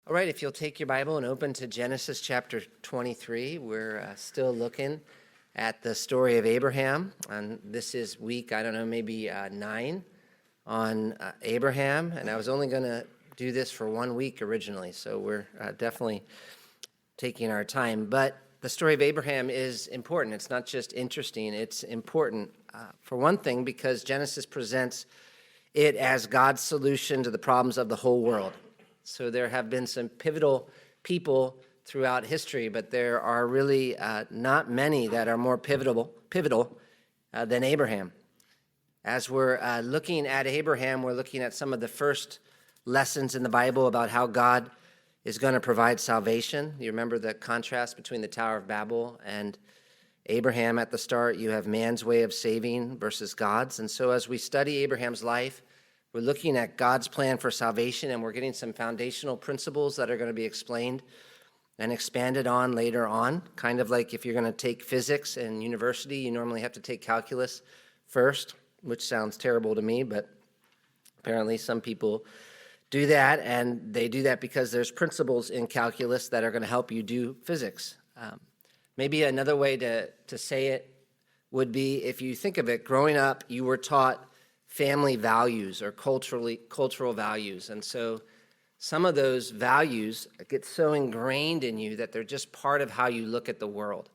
All right, if you'll take your Bible and open to Genesis chapter 23, we're still looking at the story of Abraham. And this is week, maybe 9 on Abraham. And I was only going to do this for 1 week originally, so we're definitely taking our time. But the story of Abraham is important. It's not just interesting, it's important. For one thing, because Genesis presents it as God's solution to the problems of the whole world. So there have been some pivotal people throughout history, but there are really not many that are more pivotal than Abraham. As we're looking at Abraham, we're looking at some of the first lessons in the Bible about how God is going to provide salvation. You remember the contrast between the Tower of Babel and Abraham at the start. You have man's way of saving versus God's. And so as we study Abraham's life, we're looking at God's plan for salvation, and we're getting some foundational principles that are going to be explained and expanded on later on. Kind of like if you're going to take physics in university, you normally have to take calculus first, which sounds terrible to me, but apparently some people do that, and they do that because there's principles in calculus that are going to help you do physics. Maybe another way to say it would be, if you think of it, growing up, you were taught family values or cultural values. And so some of those values get so ingrained in you that they're just part of how you look at the world.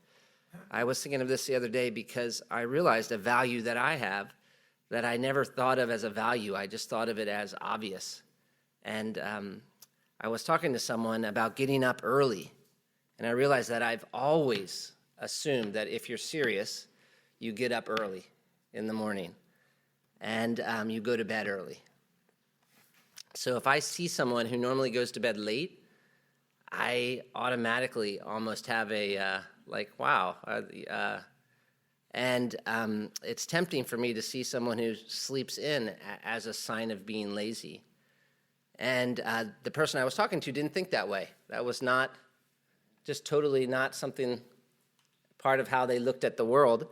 I was thinking of this the other day because I realized a value that I have that I never thought of as a value. I just thought of it as obvious. And I was talking to someone about getting up early, and I realized that I've always assumed that if you're serious, you get up early in the morning. And you go to bed early. So if I see someone who normally goes to bed late, I automatically almost have a, wow. And it's tempting for me to see someone who sleeps in as a sign of being lazy. And the person I was talking to didn't think that way. That was not, just totally not something, part of how they looked at the world.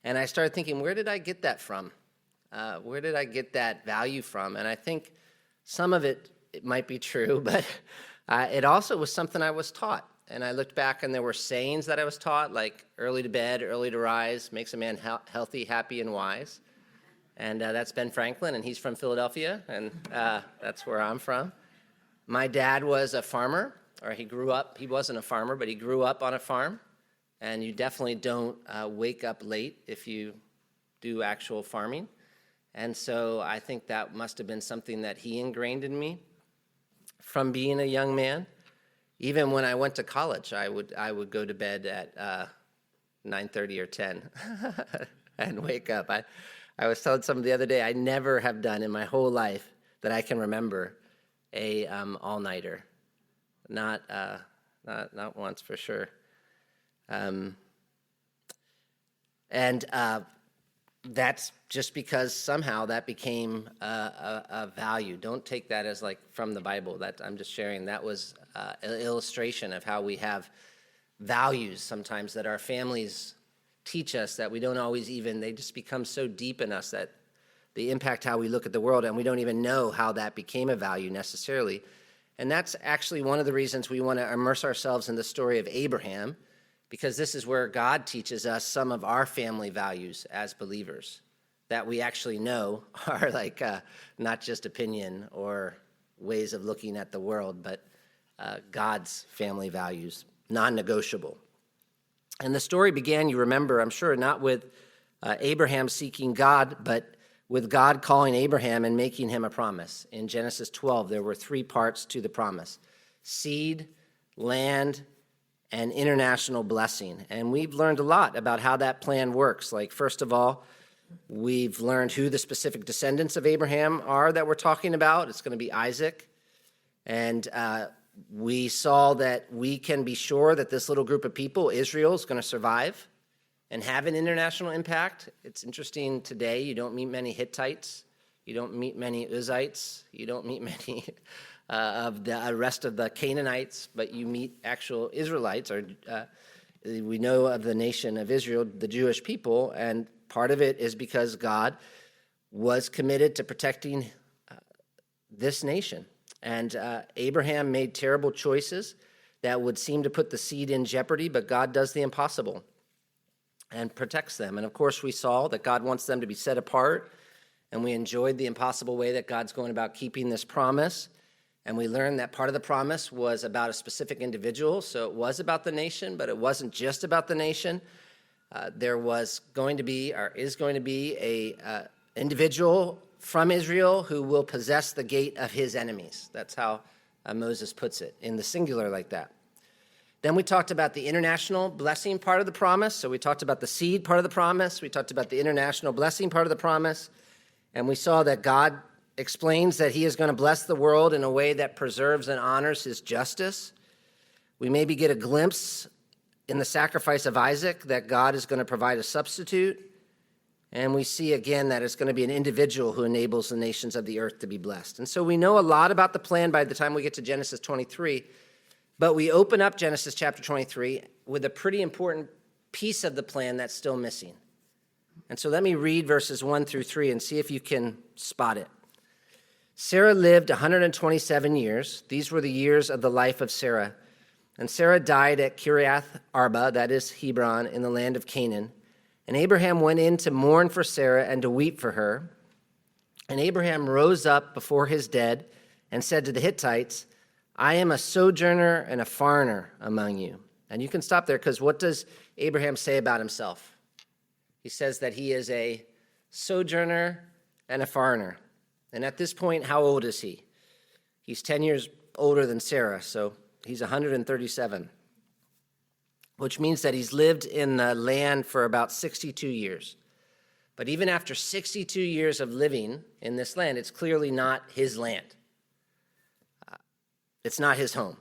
And I started thinking, where did I get that from? Where did I get that value from? And I think some of it might be true, but it also was something I was taught. And I looked back, and there were sayings that I was taught, like early to bed, early to rise, makes a man healthy, happy, and wise. And that's Ben Franklin, and he's from Philadelphia, and that's where I'm from. My dad was a farmer, or he wasn't a farmer, but he grew up on a farm. And you definitely don't wake up late if you do actual farming. And so I think that must have been something that he ingrained in me from being a young man. Even when I went to college, I would go to bed at 9:30 or 10 and wake up. I was telling someone the other day, I never have done in my whole life that I can remember a all-nighter. Not once for sure. That's just because somehow that became a value. Don't take that as like from the Bible. That I'm just sharing. That was an illustration of how we have values sometimes that our families teach us that we don't always they just become so deep in us that they impact how we look at the world, and we don't even know how that became a value necessarily. And that's actually one of the reasons we want to immerse ourselves in the story of Abraham, because this is where God teaches us some of our family values as believers that we actually know are like not just opinion or ways of looking at the world, but God's family values, non-negotiable. And the story began, you remember, I'm sure, not with Abraham seeking God, but with God calling Abraham and making him a promise. In Genesis 12, there were 3 parts to the promise: seed, land, and international blessing. And we've learned a lot about how that plan works. Like, first of all, we've learned who the specific descendants of Abraham are that we're talking about. It's going to be Isaac. And we saw that we can be sure that this little group of people, Israel, is going to survive and have an international impact. It's interesting today, you don't meet many Hittites. You don't meet many Uzzites. You don't meet many of the rest of the Canaanites, but you meet actual Israelites, or we know of the nation of Israel, the Jewish people, and part of it is because God was committed to protecting this nation. And Abraham made terrible choices that would seem to put the seed in jeopardy, but God does the impossible and protects them. And of course, we saw that God wants them to be set apart, and we enjoyed the impossible way that God's going about keeping this promise. And we learned that part of the promise was about a specific individual, so it was about the nation, but it wasn't just about the nation. There was going to be, or is going to be, a individual from Israel who will possess the gate of his enemies. That's how Moses puts it, in the singular like that. Then we talked about the international blessing part of the promise. So we talked about the seed part of the promise. We talked about the international blessing part of the promise. And we saw that God explains that he is going to bless the world in a way that preserves and honors his justice. We maybe get a glimpse in the sacrifice of Isaac that God is going to provide a substitute. And we see again that it's going to be an individual who enables the nations of the earth to be blessed. And so we know a lot about the plan by the time we get to Genesis 23. But we open up Genesis chapter 23 with a pretty important piece of the plan that's still missing. And so let me read verses 1 through 3 and see if you can spot it. Sarah lived 127 years. These were the years of the life of Sarah. And Sarah died at Kiriath Arba, that is Hebron, in the land of Canaan. And Abraham went in to mourn for Sarah and to weep for her. And Abraham rose up before his dead and said to the Hittites, I am a sojourner and a foreigner among you. And you can stop there, because what does Abraham say about himself? He says that he is a sojourner and a foreigner. And at this point, how old is he? He's 10 years older than Sarah, so he's 137, which means that he's lived in the land for about 62 years. But even after 62 years of living in this land, it's clearly not his land. It's not his home.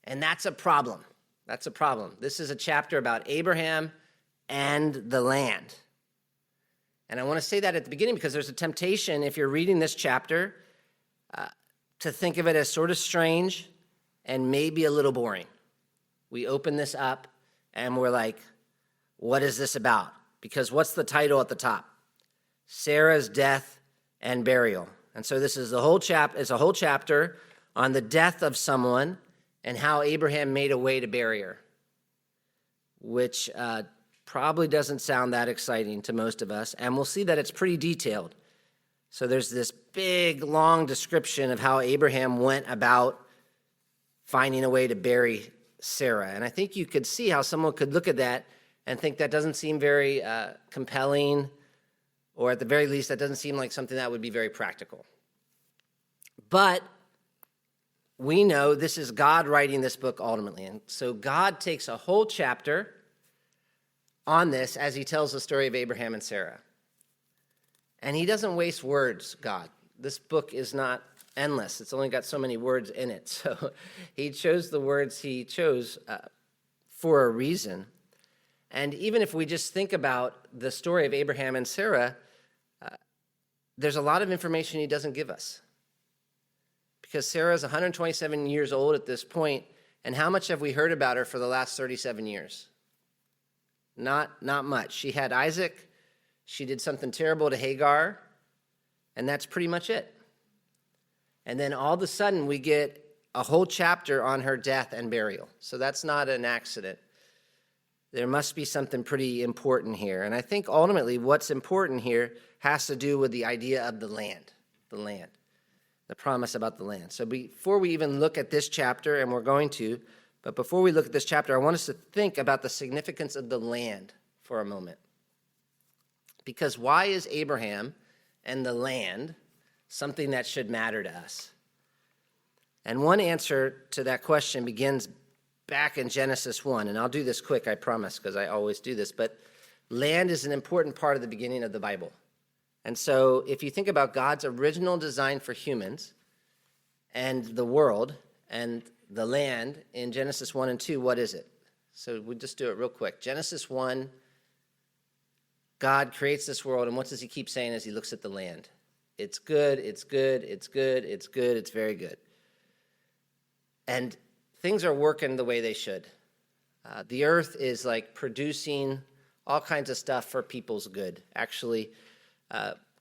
And that's a problem. That's a problem. This is a chapter about Abraham and the land. And I want to say that at the beginning because there's a temptation, if you're reading this chapter, to think of it as sort of strange and maybe a little boring. We open this up and we're like, what is this about? Because what's the title at the top? Sarah's death and burial. And so this is the whole it's a whole chapter on the death of someone and how Abraham made a way to bury her, which probably doesn't sound that exciting to most of us. And we'll see that it's pretty detailed. So there's this big, long description of how Abraham went about finding a way to bury Sarah. And I think you could see how someone could look at that and think that doesn't seem very compelling, or at the very least, that doesn't seem like something that would be very practical. But we know this is God writing this book ultimately. And so God takes a whole chapter on this as he tells the story of Abraham and Sarah. And he doesn't waste words, God. This book is not endless. It's only got so many words in it. So he chose the words he chose for a reason. And even if we just think about the story of Abraham and Sarah, there's a lot of information he doesn't give us. Because Sarah's 127 years old at this point, and how much have we heard about her for the last 37 years? Not much. She had Isaac, she did something terrible to Hagar, and that's pretty much it. And then all of a sudden we get a whole chapter on her death and burial. So that's not an accident. There must be something pretty important here. And I think ultimately what's important here has to do with the idea of the land, the promise about the land. So before we even look at this chapter, and we're going to, but before we look at this chapter, I want us to think about the significance of the land for a moment. Because why is Abraham and the land something that should matter to us? And one answer to that question begins back in Genesis 1, and I'll do this quick, I promise, because I always do this, but land is an important part of the beginning of the Bible. And so if you think about God's original design for humans and the world and the land in Genesis 1 and 2, what is it? So we'll just do it real quick. Genesis 1, God creates this world, and what does he keep saying as he looks at the land? It's good, it's good, it's good, it's good, it's very good. And things are working the way they should. The earth is like producing all kinds of stuff for people's good. Actually,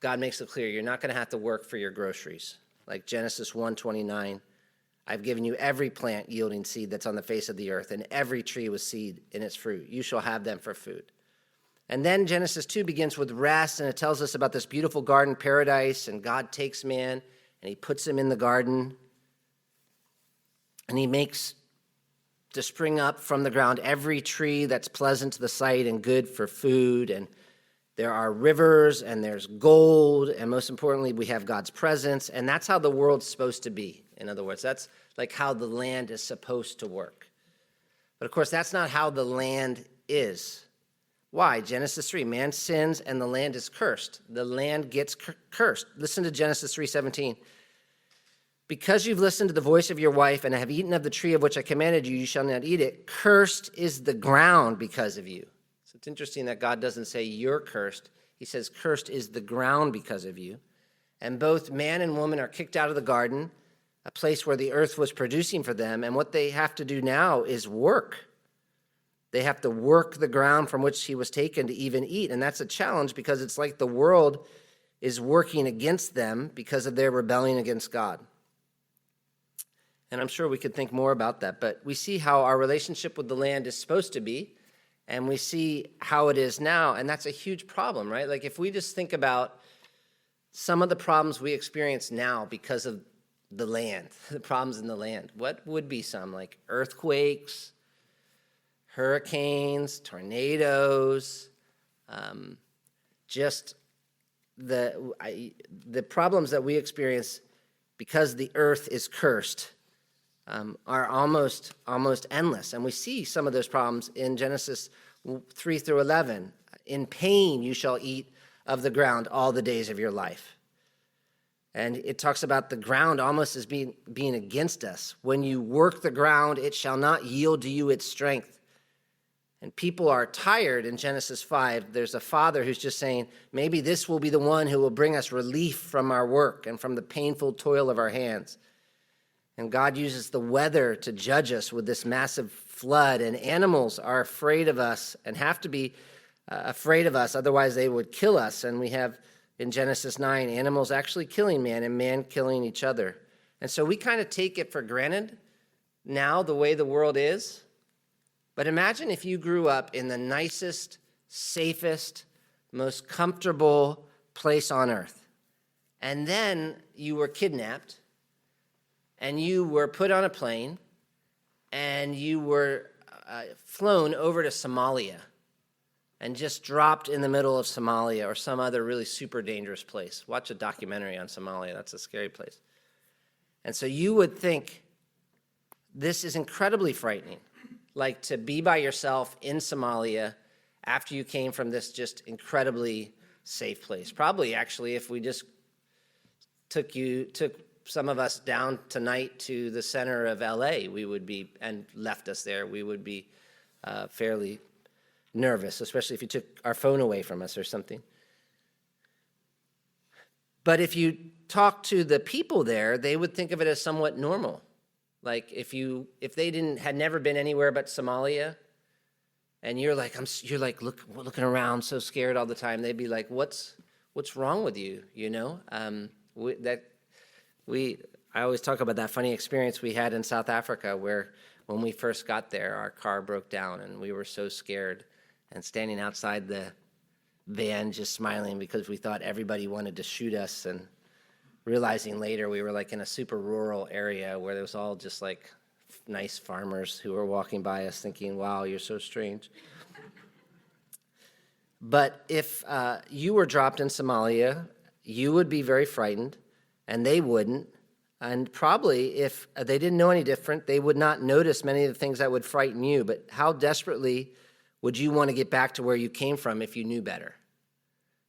God makes it clear you're not going to have to work for your groceries. like Genesis 1:29. I've given you every plant yielding seed that's on the face of the earth, and every tree with seed in its fruit. You shall have them for food. And then Genesis 2 begins with rest, and it tells us about this beautiful garden paradise, and God takes man, and he puts him in the garden, and he makes to spring up from the ground every tree that's pleasant to the sight and good for food, and there are rivers, and there's gold, and most importantly, we have God's presence, and that's how the world's supposed to be. In other words, that's like how the land is supposed to work. But of course, that's not how the land is. Why? Genesis 3, man sins and the land is cursed. The land gets cursed. Listen to Genesis 3:17. Because you've listened to the voice of your wife and have eaten of the tree of which I commanded you, you shall not eat it. Cursed is the ground because of you. So it's interesting that God doesn't say you're cursed. He says cursed is the ground because of you. And both man and woman are kicked out of the garden, a place where the earth was producing for them. And what they have to do now is work. They have to work the ground from which he was taken to even eat. And that's a challenge because it's like the world is working against them because of their rebellion against God. And I'm sure we could think more about that. But we see how our relationship with the land is supposed to be, and we see how it is now. And that's a huge problem, right? Like if we just think about some of the problems we experience now because of the land, the problems in the land, what would be some? Like earthquakes, hurricanes, tornadoes, just the problems that we experience because the earth is cursed are almost endless. And we see some of those problems in Genesis 3 through 11. In pain you shall eat of the ground all the days of your life. And it talks about the ground almost as being against us. When you work the ground, it shall not yield to you its strength. And people are tired in Genesis 5. There's a father who's just saying, maybe this will be the one who will bring us relief from our work and from the painful toil of our hands. And God uses the weather to judge us with this massive flood. And animals are afraid of us and have to be afraid of us, otherwise they would kill us. And we have in Genesis 9, animals actually killing man and man killing each other. And so we kind of take it for granted now the way the world is. But imagine if you grew up in the nicest, safest, most comfortable place on earth. And then you were kidnapped, and you were put on a plane, and you were flown over to Somalia, and just dropped in the middle of Somalia or some other really super dangerous place. Watch a documentary on Somalia. That's a scary place. And so you would think this is incredibly frightening, like to be by yourself in Somalia after you came from this just incredibly safe place. Probably, actually, if we just took some of us down tonight to the center of LA, and left us there, we would be fairly nervous, especially if you took our phone away from us or something. But if you talk to the people there, they would think of it as somewhat normal. Like if they had never been anywhere but Somalia, and you're looking around so scared all the time, they'd be like, what's wrong with you? You know, I always talk about that funny experience we had in South Africa where when we first got there, our car broke down and we were so scared and standing outside the van just smiling because we thought everybody wanted to shoot us, and realizing later we were like in a super rural area where there was all just like nice farmers who were walking by us thinking, wow, you're so strange. But if you were dropped in Somalia, you would be very frightened, and they wouldn't. And probably if they didn't know any different, they would not notice many of the things that would frighten you. But how desperately would you want to get back to where you came from if you knew better?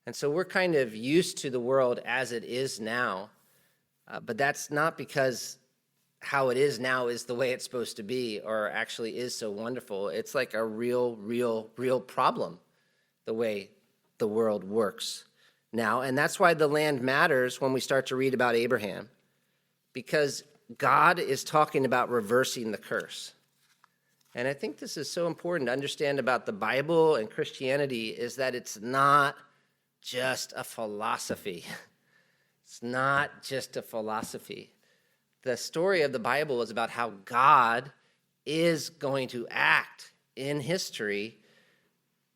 And so we're kind of used to the world as it is now, but that's not because how it is now is the way it's supposed to be or actually is so wonderful. It's like a real problem, the way the world works now. And that's why the land matters when we start to read about Abraham, because God is talking about reversing the curse. And I think this is so important to understand about the Bible and Christianity, is that it's not just a philosophy. It's not just a philosophy. The story of the Bible is about how God is going to act in history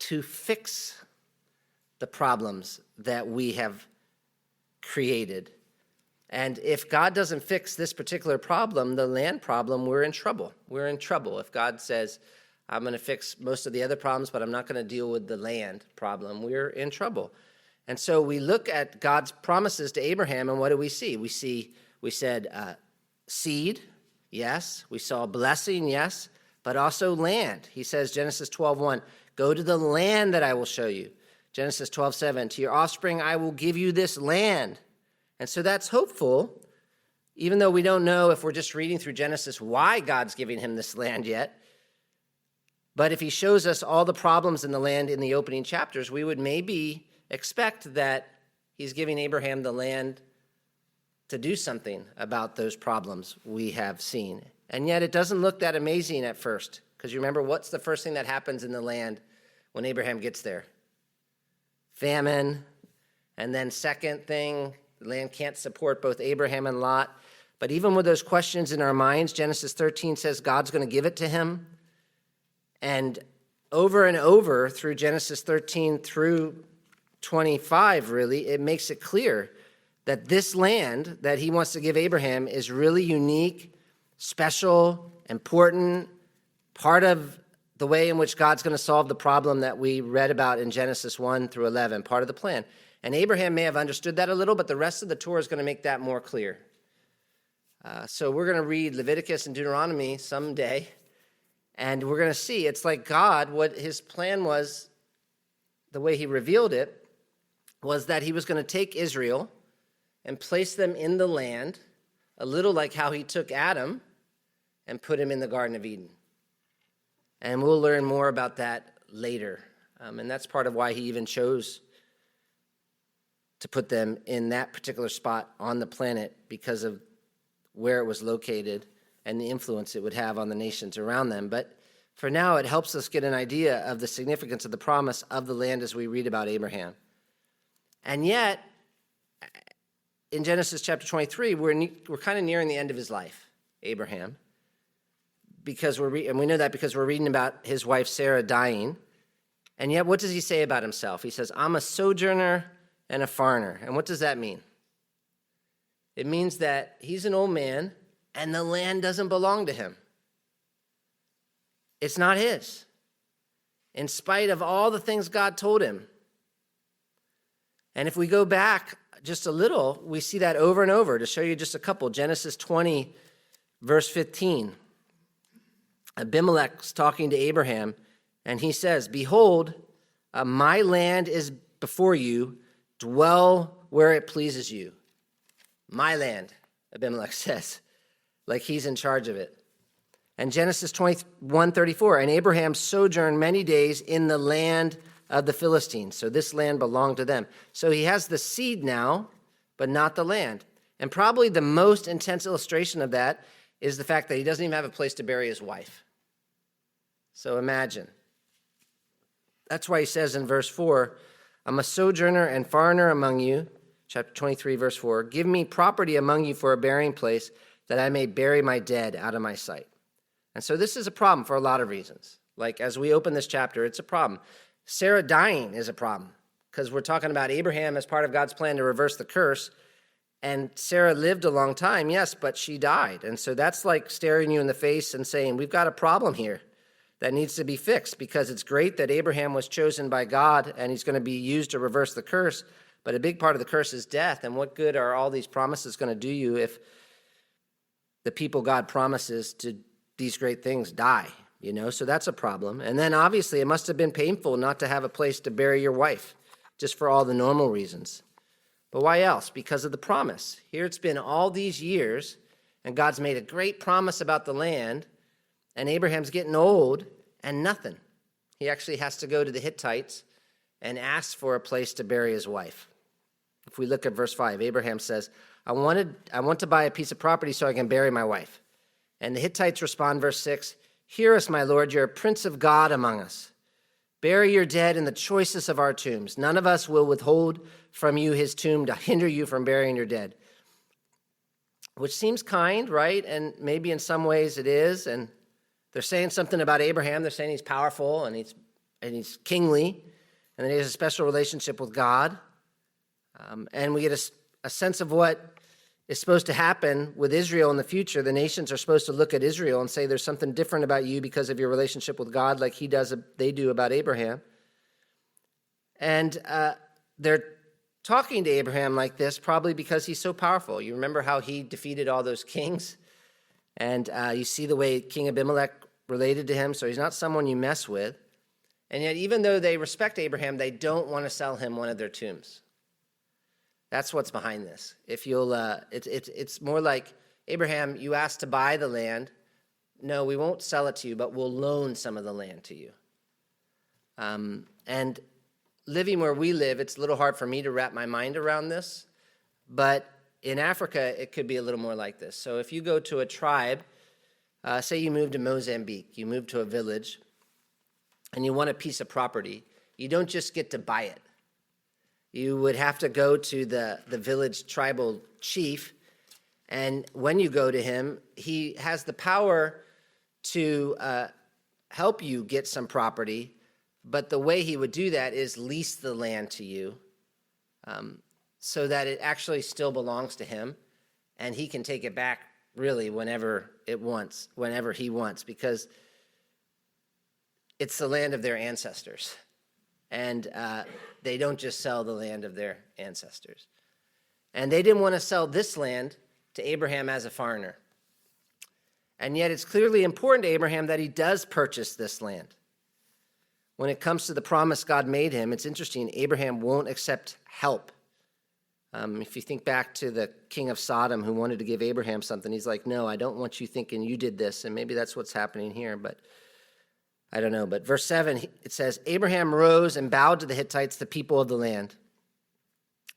to fix the problems that we have created. And if God doesn't fix this particular problem, the land problem, we're in trouble. We're in trouble. If God says, I'm going to fix most of the other problems, but I'm not going to deal with the land problem, we're in trouble. And so we look at God's promises to Abraham, and what do we see? We said seed, yes. We saw blessing, yes, but also land. He says, Genesis 12:1, go to the land that I will show you. Genesis 12:7, to your offspring I will give you this land. And so that's hopeful, even though we don't know if we're just reading through Genesis why God's giving him this land yet. But if he shows us all the problems in the land in the opening chapters, we would maybe expect that he's giving Abraham the land to do something about those problems we have seen. And yet it doesn't look that amazing at first, because you remember, what's the first thing that happens in the land when Abraham gets there? Famine. And then second thing, the land can't support both Abraham and Lot. But even with those questions in our minds, Genesis 13 says God's going to give it to him. And over through Genesis 13 through 25, really, it makes it clear that this land that he wants to give Abraham is really unique, special, important, part of the way in which God's going to solve the problem that we read about in Genesis 1 through 11, part of the plan. And Abraham may have understood that a little, but the rest of the Torah is going to make that more clear. So we're going to read Leviticus and Deuteronomy someday, and we're going to see it's like God, what his plan was, the way he revealed it, was that he was going to take Israel and place them in the land, a little like how he took Adam and put him in the Garden of Eden. And we'll learn more about that later. And that's part of why he even chose to put them in that particular spot on the planet, because of where it was located and the influence it would have on the nations around them. But for now, it helps us get an idea of the significance of the promise of the land as we read about Abraham. And yet, in Genesis chapter 23, we're kind of nearing the end of his life, Abraham, because and we know that because we're reading about his wife Sarah dying. And yet, what does he say about himself? He says, I'm a sojourner and a foreigner. And what does that mean? It means that he's an old man and the land doesn't belong to him. It's not his, in spite of all the things God told him. And if we go back just a little, we see that over and over. To show you just a couple, Genesis 20, verse 15. Abimelech's talking to Abraham, and he says, behold, my land is before you. Dwell where it pleases you. My land, Abimelech says, like he's in charge of it. And Genesis 21:34, and Abraham sojourned many days in the land of the Philistines. So this land belonged to them. So he has the seed now, but not the land. And probably the most intense illustration of that is the fact that he doesn't even have a place to bury his wife. So imagine. That's why he says in verse 4, I'm a sojourner and foreigner among you, chapter 23, verse 4. Give me property among you for a burying place, that I may bury my dead out of my sight. And so this is a problem for a lot of reasons. Like as we open this chapter, it's a problem. Sarah dying is a problem, because we're talking about Abraham as part of God's plan to reverse the curse. And Sarah lived a long time, yes, but she died. And so that's like staring you in the face and saying, we've got a problem here that needs to be fixed, because it's great that Abraham was chosen by God and he's going to be used to reverse the curse, but a big part of the curse is death. And what good are all these promises going to do you if the people God promises to these great things die? So that's a problem. And then obviously it must have been painful not to have a place to bury your wife, just for all the normal reasons. But why else? Because of the promise. Here it's been all these years, and God's made a great promise about the land, and Abraham's getting old, and nothing. He actually has to go to the Hittites and ask for a place to bury his wife. If we look at verse 5, Abraham says, I want to buy a piece of property so I can bury my wife. And the Hittites respond, verse 6, hear us, my lord, you're a prince of God among us. Bury your dead in the choicest of our tombs. None of us will withhold from you his tomb to hinder you from burying your dead. Which seems kind, right? And maybe in some ways it is. And they're saying something about Abraham. They're saying he's powerful and he's kingly, and that he has a special relationship with God. And we get a sense of what is supposed to happen with Israel in the future. The nations are supposed to look at Israel and say there's something different about you because of your relationship with God, like they do about Abraham. And they're talking to Abraham like this probably because he's so powerful. You remember how he defeated all those kings? And you see the way King Abimelech related to him, so he's not someone you mess with. And yet, even though they respect Abraham, they don't want to sell him one of their tombs. That's what's behind this. If you'll, it's more like, Abraham, you asked to buy the land. No, we won't sell it to you, but we'll loan some of the land to you. And living where we live, it's a little hard for me to wrap my mind around this. But in Africa, it could be a little more like this. So if you go to a tribe, say you move to Mozambique, you move to a village, and you want a piece of property, you don't just get to buy it. You would have to go to the village tribal chief, and when you go to him, he has the power to help you get some property, but the way he would do that is lease the land to you so that it actually still belongs to him, and he can take it back really whenever he wants, because it's the land of their ancestors. And they don't just sell the land of their ancestors. And they didn't want to sell this land to Abraham as a foreigner. And yet it's clearly important to Abraham that he does purchase this land. When it comes to the promise God made him, it's interesting, Abraham won't accept help. If you think back to the king of Sodom who wanted to give Abraham something, he's like, no, I don't want you thinking you did this. And maybe that's what's happening here, but I don't know. But verse 7, it says, Abraham rose and bowed to the Hittites, the people of the land.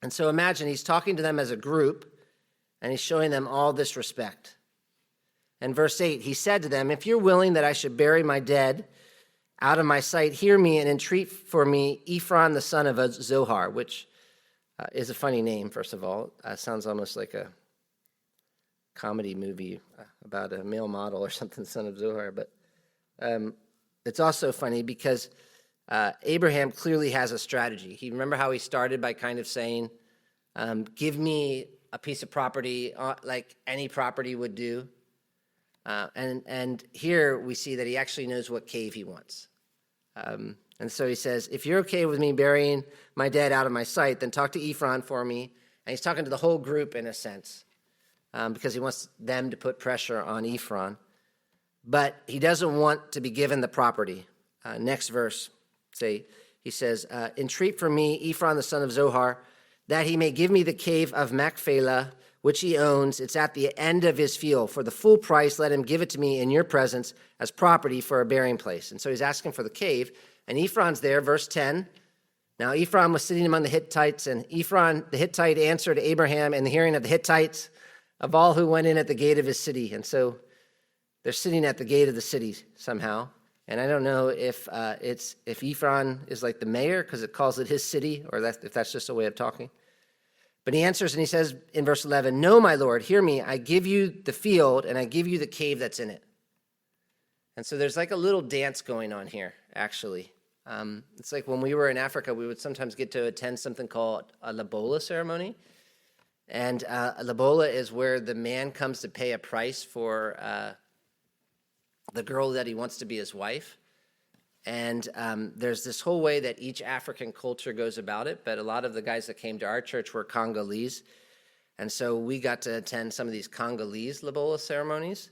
And so imagine he's talking to them as a group, and he's showing them all this respect. And verse 8, he said to them, if you're willing that I should bury my dead out of my sight, hear me and entreat for me Ephron, the son of Zohar, which is a funny name, first of all. Sounds almost like a comedy movie about a male model or something, son of Zohar. But it's also funny because Abraham clearly has a strategy. Remember how he started by kind of saying, give me a piece of property like any property would do. And here we see that he actually knows what cave he wants. And so he says, if you're okay with me burying my dead out of my sight, then talk to Ephron for me. And he's talking to the whole group in a sense, because he wants them to put pressure on Ephron. But he doesn't want to be given the property. Next verse, he says, entreat for me Ephron, the son of Zohar, that he may give me the cave of Machpelah, which he owns. It's at the end of his field. For the full price, let him give it to me in your presence as property for a burying place. And so he's asking for the cave. And Ephron's there, verse 10. Now Ephron was sitting among the Hittites, and Ephron the Hittite answered Abraham in the hearing of the Hittites of all who went in at the gate of his city. And so they're sitting at the gate of the city somehow. And I don't know if Ephron is like the mayor because it calls it his city, or if that's just a way of talking. But he answers and he says in verse 11, no, my Lord, hear me. I give you the field and I give you the cave that's in it. And so there's like a little dance going on here, actually. It's like when we were in Africa, we would sometimes get to attend something called a lobola ceremony. And a lobola is where the man comes to pay a price for the girl that he wants to be his wife. And there's this whole way that each African culture goes about it, but a lot of the guys that came to our church were Congolese. And so we got to attend some of these Congolese lobola ceremonies.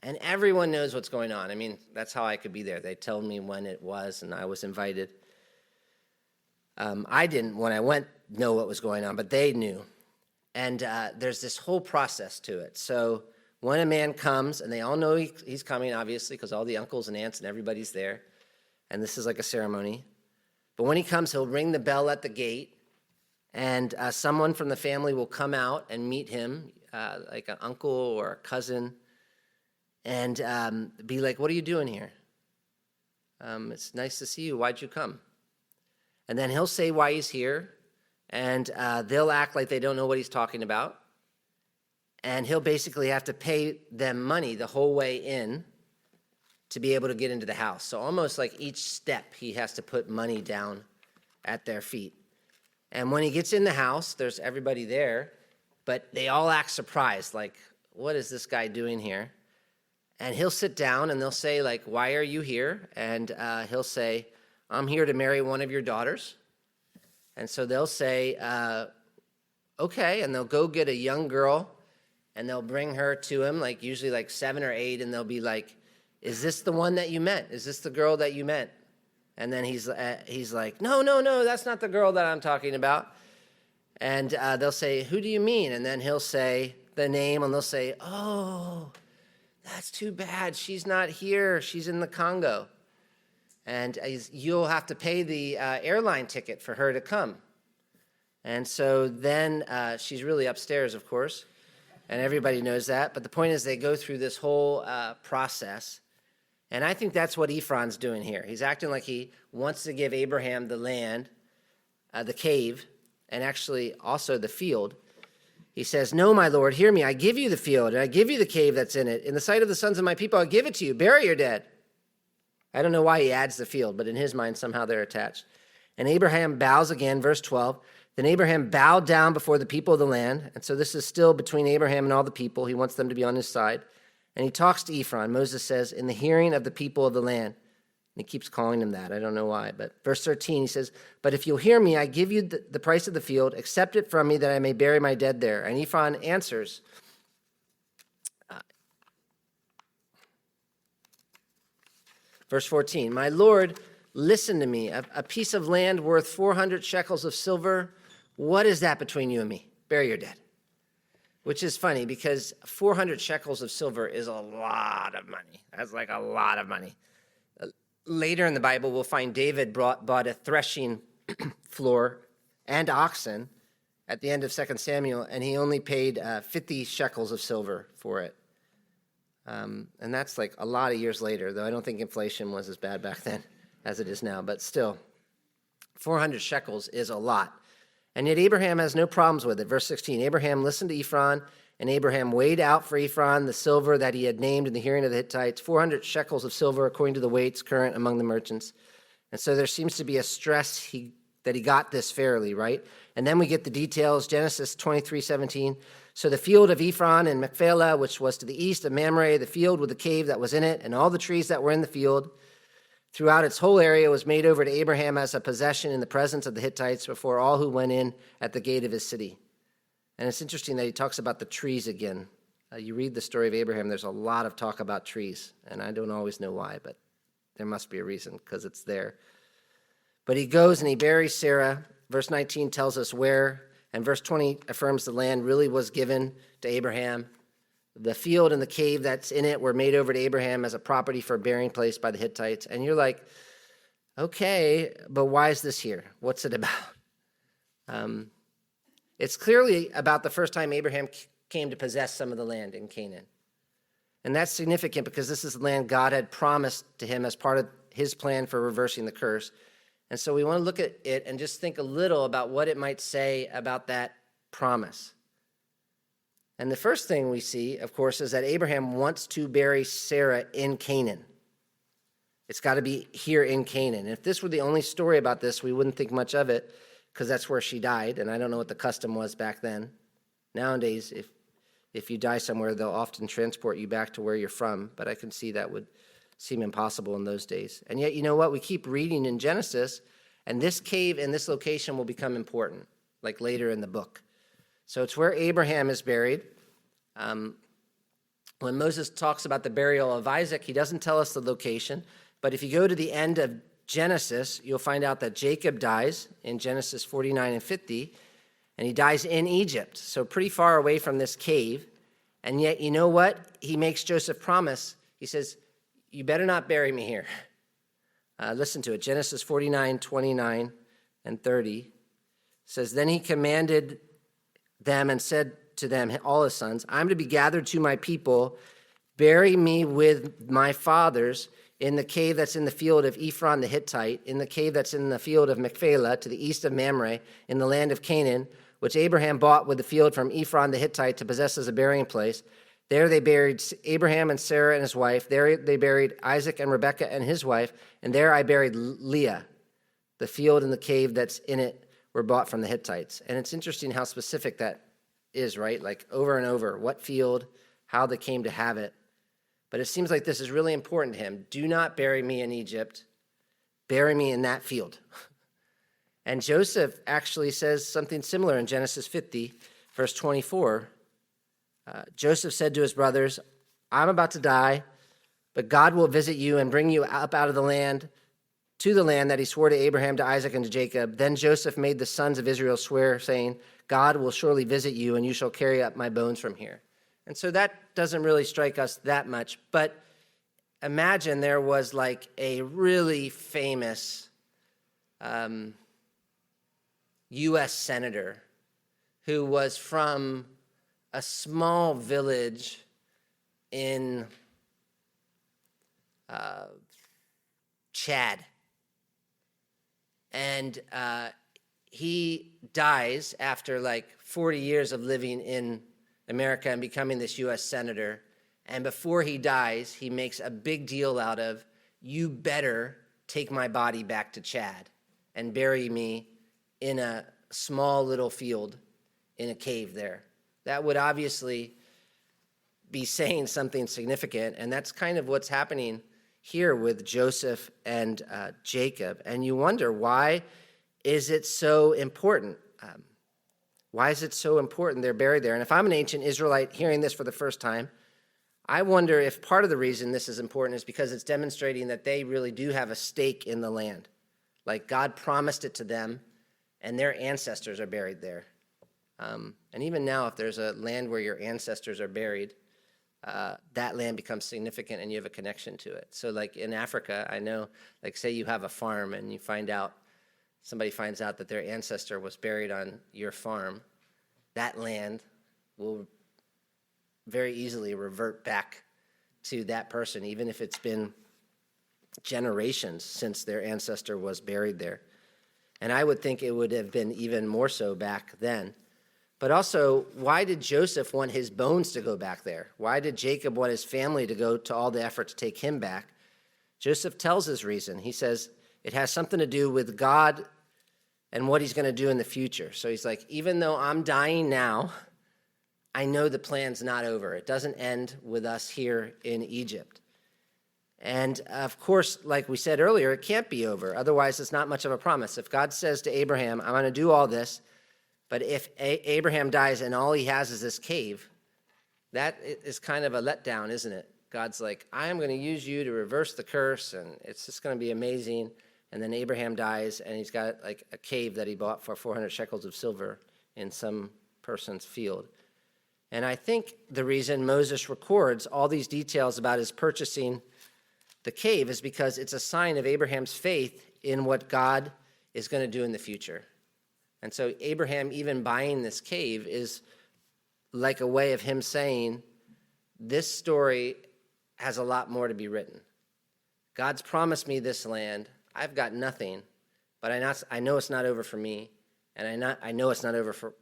And everyone knows what's going on. I mean, that's how I could be there. They told me when it was, and I was invited. I didn't, when I went, know what was going on, but they knew. And there's this whole process to it. So when a man comes, and they all know he's coming, obviously, because all the uncles and aunts and everybody's there, and this is like a ceremony. But when he comes, he'll ring the bell at the gate, and someone from the family will come out and meet him, like an uncle or a cousin, and be like, what are you doing here? It's nice to see you. Why'd you come? And then he'll say why he's here, and they'll act like they don't know what he's talking about. And he'll basically have to pay them money the whole way in to be able to get into the house. So almost like each step, he has to put money down at their feet. And when he gets in the house, there's everybody there, but they all act surprised, like, what is this guy doing here? And he'll sit down and they'll say, like, why are you here? And he'll say, I'm here to marry one of your daughters. And so they'll say, okay, and they'll go get a young girl and they'll bring her to him, like usually like 7 or 8, and they'll be like, is this the one that you meant? Is this the girl that you meant? And then he's like, no, that's not the girl that I'm talking about. And they'll say, who do you mean? And then he'll say the name, and they'll say, oh, that's too bad. She's not here. She's in the Congo. And you'll have to pay the airline ticket for her to come. And so then she's really upstairs, of course, and everybody knows that. But the point is they go through this whole process. And I think that's what Ephron's doing here. He's acting like he wants to give Abraham the land, the cave, and actually also the field. He says, no, my Lord, hear me. I give you the field, and I give you the cave that's in it. In the sight of the sons of my people, I'll give it to you. Bury your dead. I don't know why he adds the field, but in his mind, somehow they're attached. And Abraham bows again, verse 12. Then Abraham bowed down before the people of the land. And so this is still between Abraham and all the people. He wants them to be on his side. And he talks to Ephron. Moses says, in the hearing of the people of the land. And he keeps calling him that. I don't know why. But verse 13, he says, but if you'll hear me, I give you the price of the field. Accept it from me that I may bury my dead there. And Ephron answers, verse 14, my Lord, listen to me. A piece of land worth 400 shekels of silver. What is that between you and me? Bury your dead. Which is funny because 400 shekels of silver is a lot of money. That's like a lot of money. Later in the Bible, we'll find David bought a threshing floor and oxen at the end of 2 Samuel, and he only paid 50 shekels of silver for it. And that's like a lot of years later, though I don't think inflation was as bad back then as it is now. But still, 400 shekels is a lot. And yet Abraham has no problems with it. Verse 16, Abraham listened to Ephron, and Abraham weighed out for Ephron the silver that he had named in the hearing of the Hittites, 400 shekels of silver according to the weights current among the merchants. And so there seems to be a stress that he got this fairly, right? And then we get the details, Genesis 23:17. So the field of Ephron and Machpelah, which was to the east of Mamre, the field with the cave that was in it, and all the trees that were in the field, throughout its whole area was made over to Abraham as a possession in the presence of the Hittites before all who went in at the gate of his city. And it's interesting that he talks about the trees again. You read the story of Abraham, there's a lot of talk about trees, and I don't always know why, but there must be a reason because it's there. But he goes and he buries Sarah. Verse 19 tells us where, and verse 20 affirms the land really was given to Abraham. The field and the cave that's in it were made over to Abraham as a property for a burying place by the Hittites. And you're like, okay, but why is this here? What's it about? It's clearly about the first time Abraham came to possess some of the land in Canaan. And that's significant because this is the land God had promised to him as part of his plan for reversing the curse. And so we want to look at it and just think a little about what it might say about that promise. And the first thing we see, of course, is that Abraham wants to bury Sarah in Canaan. It's got to be here in Canaan. If this were the only story about this, we wouldn't think much of it because that's where she died, and I don't know what the custom was back then. Nowadays, if you die somewhere, they'll often transport you back to where you're from, but I can see that would seem impossible in those days. And yet, you know what? We keep reading in Genesis, and this cave and this location will become important, like later in the book. So it's where Abraham is buried. When Moses talks about the burial of Isaac, he doesn't tell us the location. But if you go to the end of Genesis, you'll find out that Jacob dies in Genesis 49 and 50, and he dies in Egypt, so pretty far away from this cave. And yet, you know what? He makes Joseph promise. He says, you better not bury me here. Listen to it. Genesis 49, 29, and 30 says, then he commanded them and said to them, all his sons, I'm to be gathered to my people, bury me with my fathers in the cave that's in the field of Ephron the Hittite, in the cave that's in the field of Machpelah, to the east of Mamre, in the land of Canaan, which Abraham bought with the field from Ephron the Hittite to possess as a burying place. There they buried Abraham and Sarah and his wife. There they buried Isaac and Rebekah and his wife. And there I buried Leah. The field and the cave that's in it were bought from the Hittites. And it's interesting how specific that is, right? Like over and over, what field, how they came to have it. But it seems like this is really important to him. Do not bury me in Egypt. Bury me in that field. And Joseph actually says something similar in Genesis 50, verse 24. Joseph said to his brothers, I'm about to die, but God will visit you and bring you up out of the land to the land that he swore to Abraham, to Isaac, and to Jacob. Then Joseph made the sons of Israel swear, saying, God will surely visit you, and you shall carry up my bones from here. And so that doesn't really strike us that much, but imagine there was like a really famous U.S. senator who was from a small village in Chad. And he dies after like 40 years of living in America and becoming this U.S. senator. And before he dies, he makes a big deal out of, you better take my body back to Chad and bury me in a small little field in a cave there. That would obviously be saying something significant, and that's kind of what's happening here with Joseph and Jacob. And you wonder, why is it so important? Why is it so important they're buried there? And if I'm an ancient Israelite hearing this for the first time, I wonder if part of the reason this is important is because it's demonstrating that they really do have a stake in the land. Like God promised it to them, and their ancestors are buried there. And even now, if there's a land where your ancestors are buried, that land becomes significant and you have a connection to it. So like in Africa, I know, like say you have a farm and you somebody finds out that their ancestor was buried on your farm, that land will very easily revert back to that person, even if it's been generations since their ancestor was buried there. And I would think it would have been even more so back then. But also, why did Joseph want his bones to go back there? Why did Jacob want his family to go to all the effort to take him back? Joseph tells his reason. He says it has something to do with God and what he's going to do in the future. So he's like, even though I'm dying now, I know the plan's not over. It doesn't end with us here in Egypt. And of course, like we said earlier, it can't be over. Otherwise, it's not much of a promise. If God says to Abraham, I'm going to do all this, but if Abraham dies and all he has is this cave, that is kind of a letdown, isn't it? God's like, I am going to use you to reverse the curse, and it's just going to be amazing. And then Abraham dies, and he's got like a cave that he bought for 400 shekels of silver in some person's field. And I think the reason Moses records all these details about his purchasing the cave is because it's a sign of Abraham's faith in what God is going to do in the future. And so Abraham even buying this cave is like a way of him saying, this story has a lot more to be written. God's promised me this land. I've got nothing, but I know it's not over for me, and I know it's not over for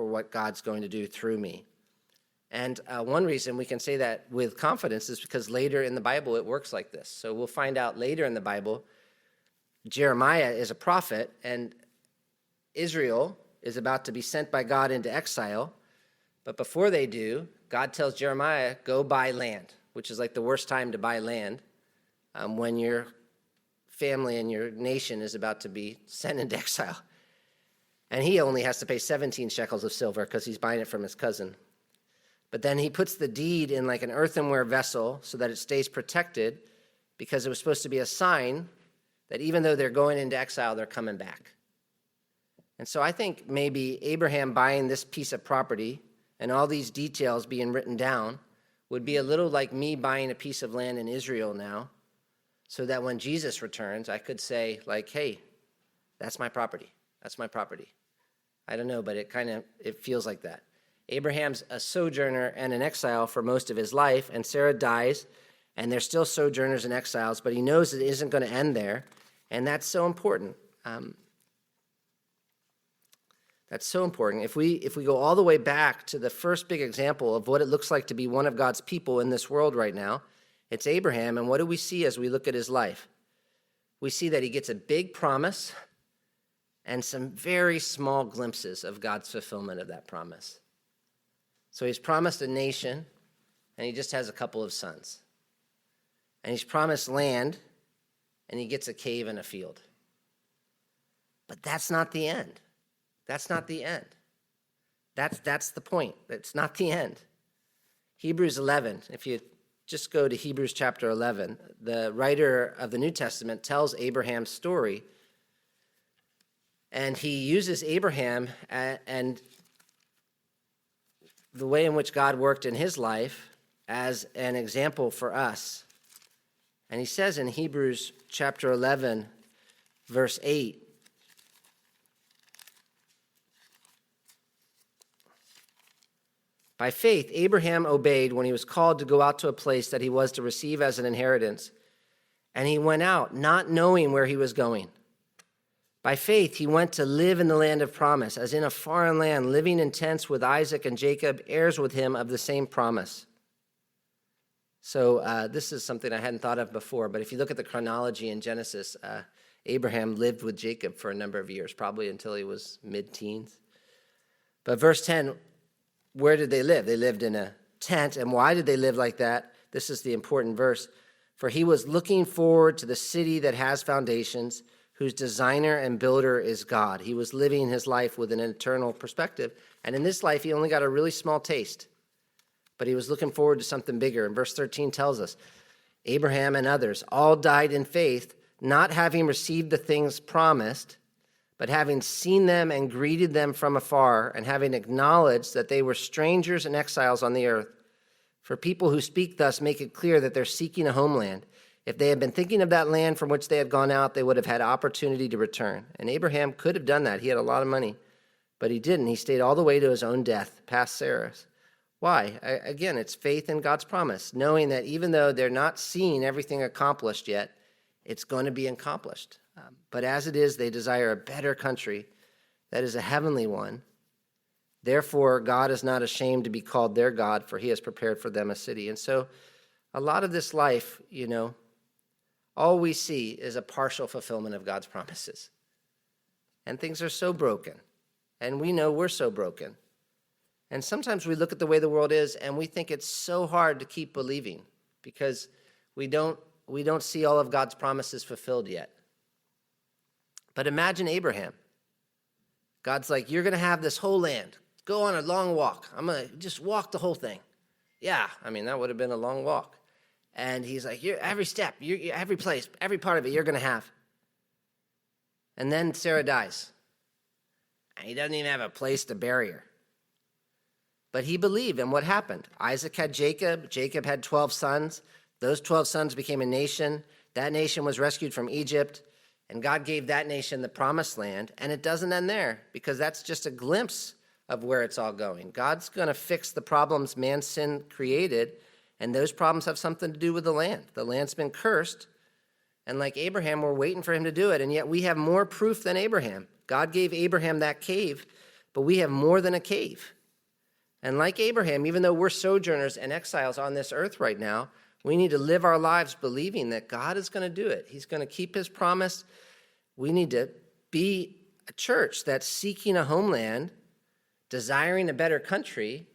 what God's going to do through me. And one reason we can say that with confidence is because later in the Bible it works like this. So we'll find out later in the Bible, Jeremiah is a prophet, and Israel is about to be sent by God into exile. But before they do, God tells Jeremiah, go buy land, which is like the worst time to buy land when your family and your nation is about to be sent into exile. And he only has to pay 17 shekels of silver because he's buying it from his cousin. But then he puts the deed in like an earthenware vessel so that it stays protected, because it was supposed to be a sign that even though they're going into exile, they're coming back. And so I think maybe Abraham buying this piece of property and all these details being written down would be a little like me buying a piece of land in Israel now, so that when Jesus returns, I could say like, hey, that's my property. That's my property. I don't know, but it feels like that. Abraham's a sojourner and an exile for most of his life, and Sarah dies, and they're still sojourners and exiles, but he knows it isn't going to end there, and that's so important. That's so important. If we go all the way back to the first big example of what it looks like to be one of God's people in this world right now, it's Abraham, and what do we see as we look at his life? We see that he gets a big promise and some very small glimpses of God's fulfillment of that promise. So he's promised a nation, and he just has a couple of sons. And he's promised land, and he gets a cave and a field. But that's not the end. That's not the end. That's the point. That's not the end. Hebrews 11, if you just go to Hebrews chapter 11, the writer of the New Testament tells Abraham's story, and he uses Abraham and the way in which God worked in his life as an example for us. And he says in Hebrews chapter 11, verse 8, by faith, Abraham obeyed when he was called to go out to a place that he was to receive as an inheritance. And he went out, not knowing where he was going. By faith, he went to live in the land of promise, as in a foreign land, living in tents with Isaac and Jacob, heirs with him of the same promise. So this is something I hadn't thought of before, but if you look at the chronology in Genesis, Abraham lived with Jacob for a number of years, probably until he was mid-teens. But verse 10, where did they live? They lived in a tent. And why did they live like that? This is the important verse. For he was looking forward to the city that has foundations, whose designer and builder is God. He was living his life with an eternal perspective. And in this life, he only got a really small taste. But he was looking forward to something bigger. And verse 13 tells us, Abraham and others all died in faith, not having received the things promised, but having seen them and greeted them from afar, and having acknowledged that they were strangers and exiles on the earth. For people who speak thus make it clear that they're seeking a homeland. If they had been thinking of that land from which they had gone out, they would have had opportunity to return. And Abraham could have done that. He had a lot of money, but he didn't. He stayed all the way to his own death, past Sarah's. Why? Again, it's faith in God's promise, knowing that even though they're not seeing everything accomplished yet, it's going to be accomplished. But as it is, they desire a better country that is a heavenly one. Therefore, God is not ashamed to be called their God, for he has prepared for them a city. And so a lot of this life, all we see is a partial fulfillment of God's promises. And things are so broken. And we know we're so broken. And sometimes we look at the way the world is and we think it's so hard to keep believing because we don't see all of God's promises fulfilled yet. But imagine Abraham. God's like, you're going to have this whole land. Go on a long walk. I'm going to just walk the whole thing. Yeah, that would have been a long walk. And he's like, every step, every place, every part of it you're going to have. And then Sarah dies. And he doesn't even have a place to bury her. But he believed, and what happened? Isaac had Jacob. Jacob had 12 sons. Those 12 sons became a nation. That nation was rescued from Egypt. And God gave that nation the promised land. And it doesn't end there because that's just a glimpse of where it's all going. God's going to fix the problems man's sin created. And those problems have something to do with the land. The land's been cursed. And like Abraham, we're waiting for him to do it. And yet we have more proof than Abraham. God gave Abraham that cave, but we have more than a cave. And like Abraham, even though we're sojourners and exiles on this earth right now, we need to live our lives believing that God is going to do it. He's going to keep his promise. We need to be a church that's seeking a homeland, desiring a better country,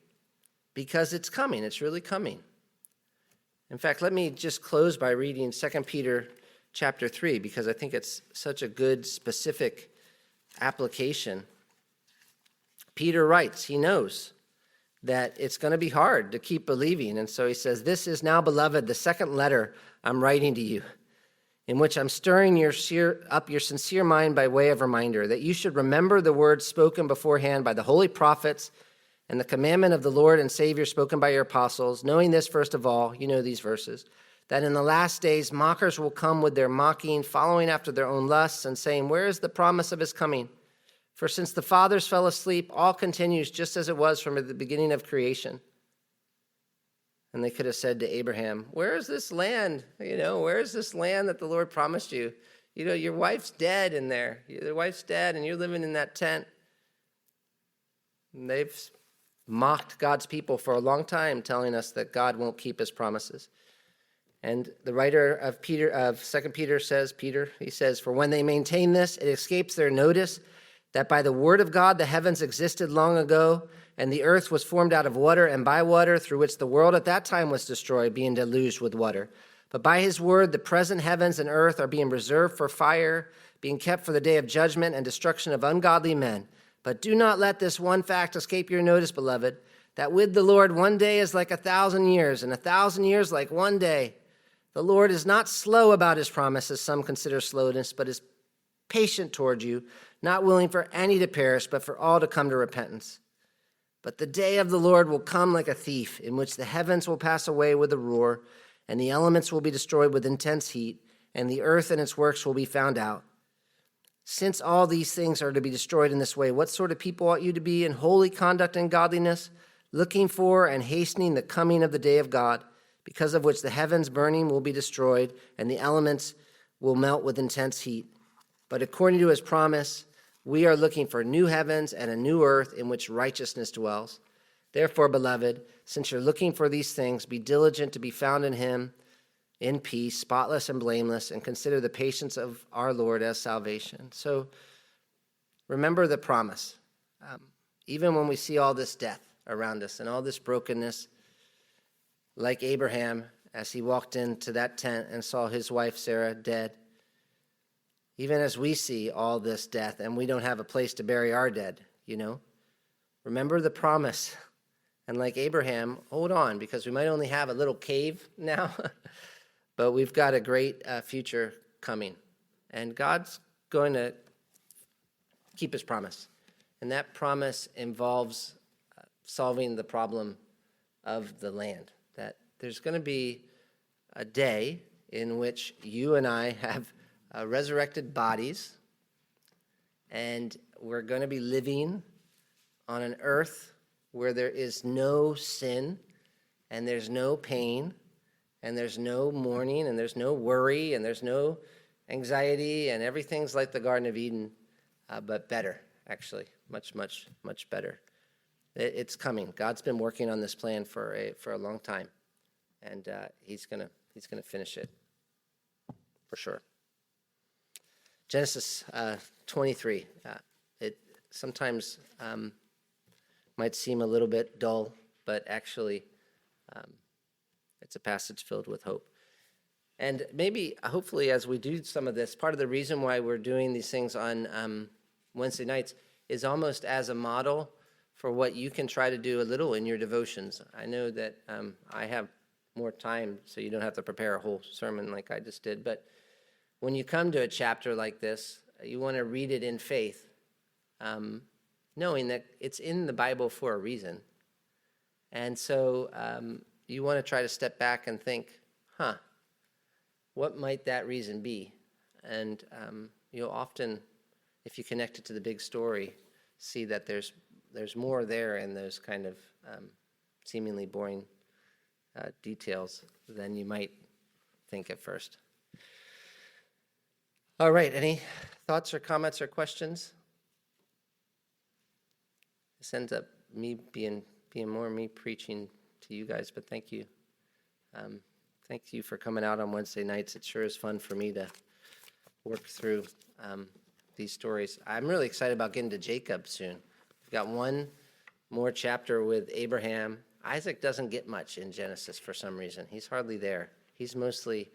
because it's coming. It's really coming. In fact, let me just close by reading 2 Peter chapter 3, because I think it's such a good, specific application. Peter writes, he knows that it's going to be hard to keep believing. And so he says, this is now, beloved, the second letter I'm writing to you, in which I'm stirring up your sincere mind by way of reminder, that you should remember the words spoken beforehand by the holy prophets and the commandment of the Lord and Savior spoken by your apostles, knowing this, first of all, you know these verses, that in the last days mockers will come with their mocking, following after their own lusts and saying, where is the promise of his coming? For since the fathers fell asleep, all continues just as it was from the beginning of creation. And they could have said to Abraham, where is this land? Where is this land that the Lord promised you? Your wife's dead in there. Your wife's dead and you're living in that tent. And they've mocked God's people for a long time, telling us that God won't keep his promises. And the writer of 2 Peter says, he says, for when they maintain this, it escapes their notice that by the word of God the heavens existed long ago, and the earth was formed out of water and by water, through which the world at that time was destroyed, being deluged with water. But by his word the present heavens and earth are being reserved for fire, being kept for the day of judgment and destruction of ungodly men. But do not let this one fact escape your notice, beloved, that with the Lord 1 day is like 1,000 years, and 1,000 years like 1 day. The Lord is not slow about his promise, as some consider slowness, but is patient toward you, not willing for any to perish, but for all to come to repentance. But the day of the Lord will come like a thief, in which the heavens will pass away with a roar, and the elements will be destroyed with intense heat, and the earth and its works will be found out. Since all these things are to be destroyed in this way, what sort of people ought you to be in holy conduct and godliness, looking for and hastening the coming of the day of God, because of which the heavens burning will be destroyed, and the elements will melt with intense heat. But according to his promise, we are looking for new heavens and a new earth in which righteousness dwells. Therefore, beloved, since you're looking for these things, be diligent to be found in him, in peace, spotless and blameless, and consider the patience of our Lord as salvation. So remember the promise. Even when we see all this death around us and all this brokenness, like Abraham, as he walked into that tent and saw his wife Sarah dead, even as we see all this death and we don't have a place to bury our dead, remember the promise. And like Abraham, hold on, because we might only have a little cave now, but we've got a great future coming. And God's going to keep his promise. And that promise involves solving the problem of the land. That there's going to be a day in which you and I have resurrected bodies, and we're going to be living on an earth where there is no sin, and there's no pain, and there's no mourning, and there's no worry, and there's no anxiety, and everything's like the Garden of Eden, but better, actually, much, much, much better. It's coming. God's been working on this plan for a long time, and he's gonna finish it for sure. Genesis 23. It sometimes might seem a little bit dull, but actually it's a passage filled with hope. And maybe, hopefully, as we do some of this, part of the reason why we're doing these things on Wednesday nights is almost as a model for what you can try to do a little in your devotions. I know that I have more time, so you don't have to prepare a whole sermon like I just did. But when you come to a chapter like this, you want to read it in faith, knowing that it's in the Bible for a reason. And so you want to try to step back and think, what might that reason be? And you'll often, if you connect it to the big story, see that there's more there in those kind of seemingly boring details than you might think at first. All right, any thoughts or comments or questions? This ends up me being more me preaching to you guys, but thank you. Thank you for coming out on Wednesday nights. It sure is fun for me to work through these stories. I'm really excited about getting to Jacob soon. We've got one more chapter with Abraham. Isaac doesn't get much in Genesis for some reason. He's hardly there. He's mostly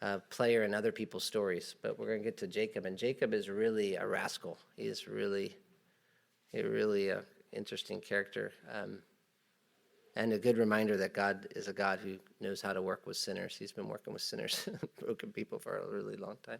a player in other people's stories. But we're going to get to Jacob, and Jacob is really a rascal. He is really a interesting character, and a good reminder that God is a God who knows how to work with sinners. He's been working with sinners, broken people for a really long time.